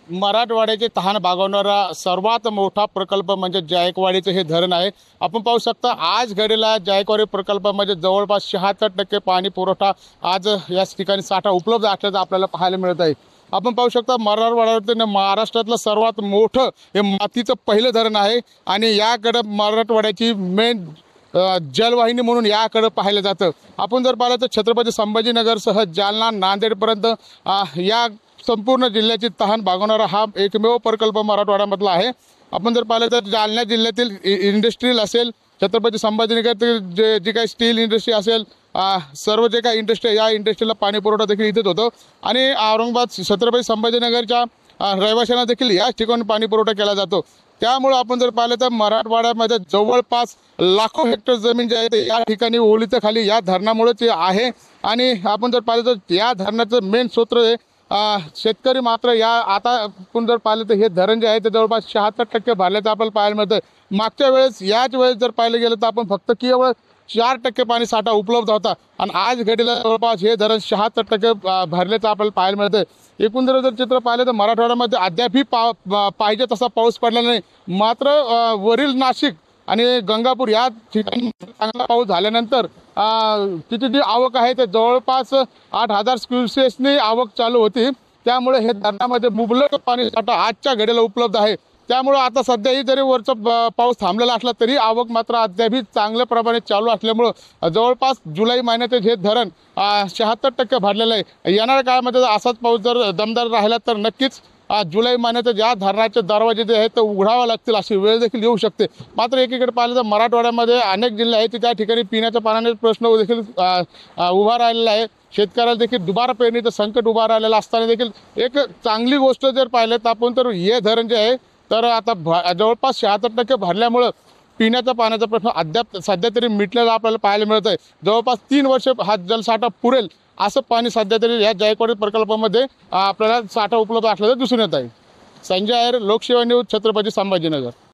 मराठवाड्याचे तहान भागवणारा सर्वात मोठा प्रकल्प म्हणजे जायकवाडीचं हे धरण आहे। आपण पाहू शकता आज घडीला जायकवाडी प्रकल्पामध्ये जवळपास 76% पाणी पुरवठा आज याच ठिकाणी साठा उपलब्ध असल्याचं आपल्याला पाहायला मिळत आहे। आपण पाहू शकता मराठवाड्यातील महाराष्ट्रातलं सर्वात मोठं हे मातीचं पहिलं धरण आहे आणि याकडे मराठवाड्याची मेन जलवाहिनी म्हणून याकडे पाहिलं जातं। आपण जर पाहिलं तर छत्रपती संभाजीनगरसह जालना नांदेडपर्यंत या संपूर्ण जिल्ह्याची तहान भागवणारा हा एकमेव प्रकल्प मराठवाड्यामधला आहे। आपण जर पाहिलं तर जालना जिल्ह्यातील इंडस्ट्रीयल असेल, छत्रपती संभाजीनगरतील जी काही स्टील इंडस्ट्री असेल, सर्व जे काही इंडस्ट्री या इंडस्ट्रीला पाणी पुरवठा देखील इथेच होतो आणि औरंगाबाद छत्रपती संभाजीनगरच्या रहिवाशांना देखील याच ठिकाणी पाणी पुरवठा केला जातो। त्यामुळे आपण जर पाहिलं तर मराठवाड्यामध्ये जवळपास लाखो हेक्टर जमीन जी आहे ते या ठिकाणी ओलीच्या खाली या धरणामुळे ते आहे आणि आपण जर पाहिलं तर या धरणाचं मेन सूत्र आहे शेतकरी। मात्र या आता आपण जर पाहिलं तर हे धरण जे आहे ते जवळपास 76% भरल्याचं आपल्याला पाहायला मिळतं। मागच्या वेळेस याच वेळेस जर पाहिलं गेलं तर आपण फक्त केवळ 4% पाणी साठा उपलब्ध होता आणि आज घडीला जवळपास हे धरण 76% भरल्याचं आपल्याला पाहायला मिळतं। एकूण जर चित्र पाहिलं तर मराठवाड्यामध्ये अद्यापही पाहिजे तसा पाऊस पडला नाही। मात्र वरील नाशिक आणि गंगापूर या ठिकाणी चांगला पाऊस झाल्यानंतर तिची जी आवक आहे ते जवळपास 8000 क्युसेसनी आवक चालू होती। त्यामुळे हे धरणामध्ये मुबलक पाणी साठा आजच्या घडीला उपलब्ध आहे। त्यामुळे आता सध्याही जरी वरचा पाऊस थांबलेला असला तरी आवक मात्र अद्यापही चांगल्या प्रमाणे चालू असल्यामुळे जवळपास जुलै महिन्यात हे धरण 76% भरलेलं आहे। येणाऱ्या काळामध्ये असाच पाऊस जर दमदार राहिला तर नक्कीच जुलै महिन्यात या धरणाचे दरवाजे जे आहेत ते उघडावे लागतील अशी वेळ देखील येऊ शकते। मात्र एकीकडे पाहिलं तर मराठवाड्यामध्ये अनेक जिल्हे आहेत त्या ठिकाणी पिण्याच्या पाण्याचा प्रश्न देखील उभा राहिलेला आहे। शेतकऱ्याला देखील दुबार पेरणीचं संकट उभा राहिलेलं असताना देखील एक चांगली गोष्ट जर पाहिलं तर आपण तर हे धरण जे आहे तर आता जवळपास 76% भरल्यामुळं पिण्याच्या पाण्याचा प्रश्न अद्याप सध्या तरी मिटलेला आपल्याला पाहायला मिळत आहे। जवळपास 3 वर्ष हा जलसाठा पुरेल असं पाणी सध्या तरी या जायकवाडी प्रकल्पामध्ये आपल्याला साठा उपलब्ध असल्याचं दिसून येत आहे। संजय आयर, लोकसेवा न्यूज, छत्रपती संभाजीनगर।